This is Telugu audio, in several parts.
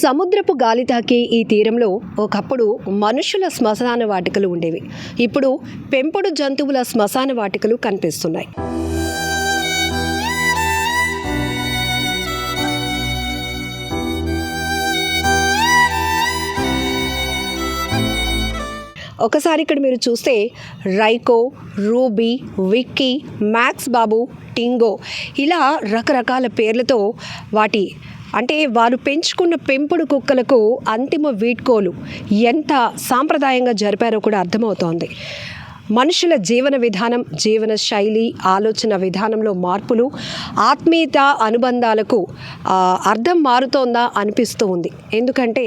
సముద్రపు గాలి తాకే ఈ తీరంలో ఒకప్పుడు మనుషుల శ్మశాన వాటికలు ఉండేవి. ఇప్పుడు పెంపుడు జంతువుల శ్మశాన వాటికలు కనిపిస్తున్నాయి. ఒకసారి ఇక్కడ మీరు చూస్తే రైకో, రూబీ, విక్కీ, మ్యాక్స్ బాబు, టింగో ఇలా రకరకాల పేర్లతో వారు పెంచుకున్న పెంపుడు కుక్కలకు అంతిమ వీడ్కోలు ఎంత సాంప్రదాయంగా జరిపారో కూడా అర్థమవుతోంది. మనుషుల జీవన విధానం, జీవన శైలి, ఆలోచన విధానంలో మార్పులు, ఆత్మీయత అనుబంధాలకు అర్థం మారుతోందా అనిపిస్తూ ఉంది. ఎందుకంటే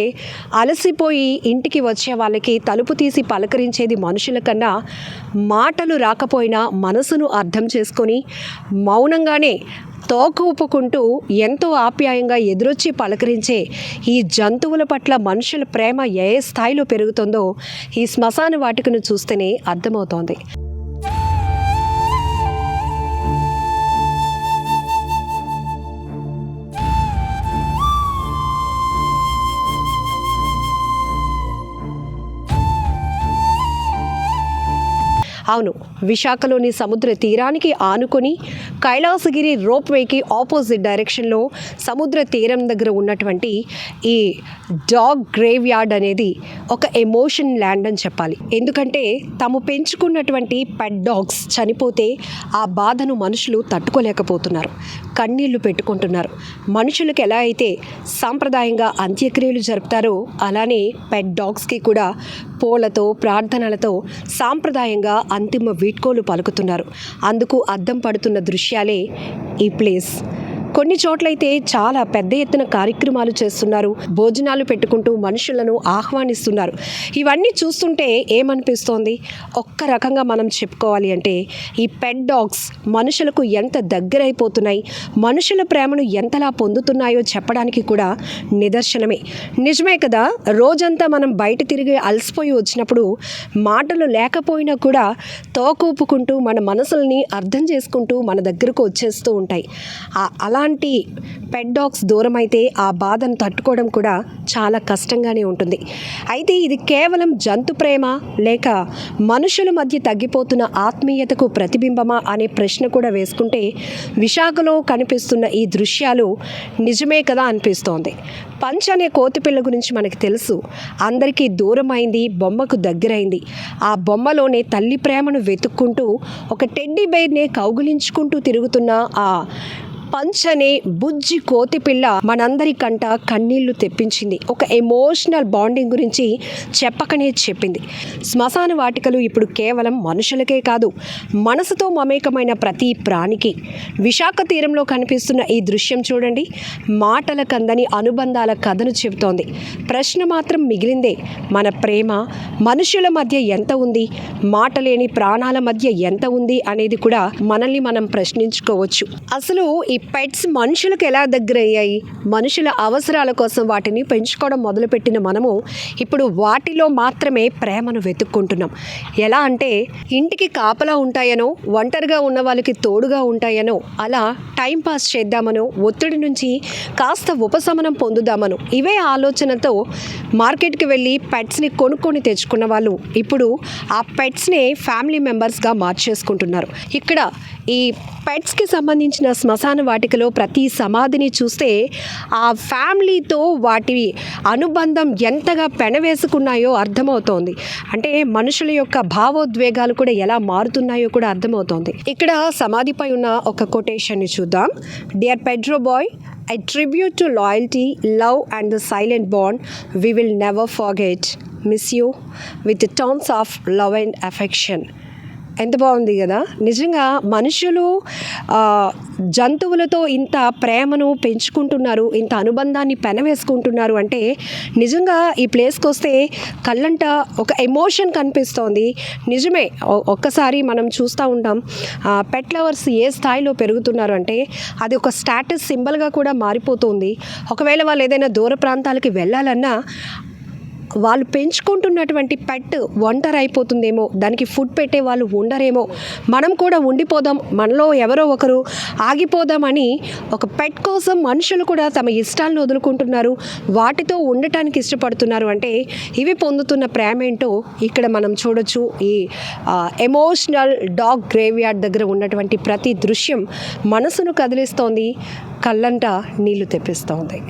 అలసిపోయి ఇంటికి వచ్చే వాళ్ళకి తలుపు తీసి పలకరించేది మనుషుల కన్నా మాటలు రాకపోయినా మనసును అర్థం చేసుకొని మౌనంగానే తోక ఊపుకుంటూ ఎంతో ఆప్యాయంగా ఎదురొచ్చి పలకరించే ఈ జంతువుల పట్ల మనుషుల ప్రేమ ఏ స్థాయిలో పెరుగుతుందో ఈ శ్మశాన వాటికను చూస్తేనే అర్థమవుతోంది. అవును, విశాఖలోని సముద్ర తీరానికి ఆనుకొని కైలాసగిరి రోప్వేకి ఆపోజిట్ డైరెక్షన్లో సముద్ర తీరం దగ్గర ఉన్నటువంటి ఈ డాగ్ గ్రేవ్ యార్డ్ అనేది ఒక ఎమోషన్ ల్యాండ్ అని చెప్పాలి. ఎందుకంటే తాము పెంచుకున్నటువంటి పెట్ డాగ్స్ చనిపోతే ఆ బాధను మనుషులు తట్టుకోలేకపోతున్నారు, కన్నీళ్లు పెట్టుకుంటున్నారు. మనుషులకు ఎలా అయితే సాంప్రదాయంగా అంత్యక్రియలు జరుపుతారో అలానే పెట్ డాగ్స్కి కూడా పూలతో, ప్రార్థనలతో సాంప్రదాయంగా అంతిమ వీడ్కోలు పలుకుతున్నారు. అందుకు అద్దం పడుతున్న దృశ్యాలే ఈ ప్లేస్. కొన్ని చోట్లయితే చాలా పెద్ద ఎత్తున కార్యక్రమాలు చేస్తున్నారు, భోజనాలు పెట్టుకుంటూ మనుషులను ఆహ్వానిస్తున్నారు. ఇవన్నీ చూస్తుంటే ఏమనిపిస్తోంది? ఒక్క రకంగా మనం చెప్పుకోవాలి అంటే ఈ పెట్ డాగ్స్ మనుషులకు ఎంత దగ్గరైపోతున్నాయి, మనుషుల ప్రేమను ఎంతలా పొందుతున్నాయో చెప్పడానికి కూడా నిదర్శనమే. నిజమే కదా, రోజంతా మనం బయట తిరిగి అలసిపోయి వచ్చినప్పుడు మాటలు లేకపోయినా కూడా తోకూపుకుంటూ మన మనసుల్ని అర్థం చేసుకుంటూ మన దగ్గరకు వచ్చేస్తూ ఉంటాయి. అలాంటి పెట్ డాగ్స్ దూరం అయితే ఆ బాధను తట్టుకోవడం కూడా చాలా కష్టంగానే ఉంటుంది. అయితే ఇది కేవలం జంతు ప్రేమ లేక మనుషుల మధ్య తగ్గిపోతున్న ఆత్మీయతకు ప్రతిబింబమా అనే ప్రశ్న కూడా వేసుకుంటే విశాఖలో కనిపిస్తున్న ఈ దృశ్యాలు నిజమే కదా అనిపిస్తోంది. పంచ్ అనే కోతిపిల్ల గురించి మనకు తెలుసు. అందరికీ దూరమైంది, బొమ్మకు దగ్గరైంది. ఆ బొమ్మలోనే తల్లి ప్రేమను వెతుక్కుంటూ ఒక టెడ్డీ బేర్నే కౌగిలించుకుంటూ తిరుగుతున్న ఆ పంచ్ అనే బుజ్జి కోతిపిల్ల మనందరికంట కన్నీళ్లు తెప్పించింది. ఒక ఎమోషనల్ బాండింగ్ గురించి చెప్పకనే చెప్పింది. శ్మశాన వాటికలు ఇప్పుడు కేవలం మనుషులకే కాదు, మనసుతో మమేకమైన ప్రతి ప్రాణికి. విశాఖ తీరంలో కనిపిస్తున్న ఈ దృశ్యం చూడండి, మాటల కందని అనుబంధాల కథను చెబుతోంది. ప్రశ్న మాత్రం మిగిలిందే, మన ప్రేమ మనుషుల మధ్య ఎంత ఉంది, మాట లేని ప్రాణాల మధ్య ఎంత ఉంది అనేది కూడా మనల్ని మనం ప్రశ్నించుకోవచ్చు. అసలు ఈ పెట్స్ మనుషులకు ఎలా దగ్గరయ్యాయి? మనుషుల అవసరాల కోసం వాటిని పెంచుకోవడం మొదలుపెట్టిన మనము ఇప్పుడు వాటిలో మాత్రమే ప్రేమను వెతుక్కుంటున్నాం. ఎలా అంటే ఇంటికి కాపలా ఉంటాయనో, ఒంటరిగా ఉన్న వాళ్ళకి తోడుగా ఉంటాయనో, అలా టైంపాస్ చేద్దామనో, ఒత్తిడి నుంచి కాస్త ఉపశమనం పొందుదామనో ఇవే ఆలోచనతో మార్కెట్కి వెళ్ళి పెట్స్ని కొనుక్కొని తెచ్చుకున్న వాళ్ళు ఇప్పుడు ఆ పెట్స్ని ఫ్యామిలీ మెంబర్స్గా మార్చేసుకుంటున్నారు. ఇక్కడ ఈ పెట్స్కి సంబంధించిన శ్మశాన వాటికలో ప్రతి సమాధిని చూస్తే ఆ ఫ్యామిలీతో వాటి అనుబంధం ఎంతగా పెనవేసుకున్నాయో అర్థమవుతోంది. అంటే మనుషుల యొక్క భావోద్వేగాలు కూడా ఎలా మారుతున్నాయో కూడా అర్థమవుతోంది. ఇక్కడ సమాధిపై ఉన్న ఒక కొటేషన్ని చూద్దాం. Dear Pedro boy, a tribute to loyalty, love and the silent bond we will never forget. Miss you with the tons of love and affection. ఎంత బాగుంది కదా. నిజంగా మనుషులు జంతువులతో ఇంత ప్రేమను పెంచుకుంటున్నారు, ఇంత అనుబంధాన్ని పెనవేసుకుంటున్నారు అంటే నిజంగా ఈ ప్లేస్కి వస్తే కళ్ళంట ఒక ఎమోషన్ కనిపిస్తోంది. నిజమే, ఒక్కసారి మనం చూస్తూ ఉంటాం పెట్ లవర్స్ ఏ స్థాయిలో పెరుగుతున్నారు అంటే అది ఒక స్టేటస్ సింబల్గా కూడా మారిపోతుంది. ఒకవేళ వాళ్ళు ఏదైనా దూర ప్రాంతాలకి వెళ్ళాలన్నా వాళ్ళు పెంచుకుంటున్నటువంటి పెట్ ఒంటరి అయిపోతుందేమో, దానికి ఫుడ్ పెట్టే వాళ్ళు ఉండరేమో, మనం కూడా ఉండిపోదాం, మనలో ఎవరో ఒకరు ఆగిపోదామని ఒక పెట్ కోసం మనుషులు కూడా తమ ఇష్టాలను వదులుకుంటున్నారు, వాటితో ఉండటానికి ఇష్టపడుతున్నారు. అంటే ఇవి పొందుతున్న ప్రేమ ఏంటో ఇక్కడ మనం చూడొచ్చు. ఈ ఎమోషనల్ డాగ్ గ్రేవ్యార్డ్ దగ్గర ఉన్నటువంటి ప్రతి దృశ్యం మనసును కదిలిస్తోంది, కళ్ళంట నీళ్లు తెప్పిస్తోంది.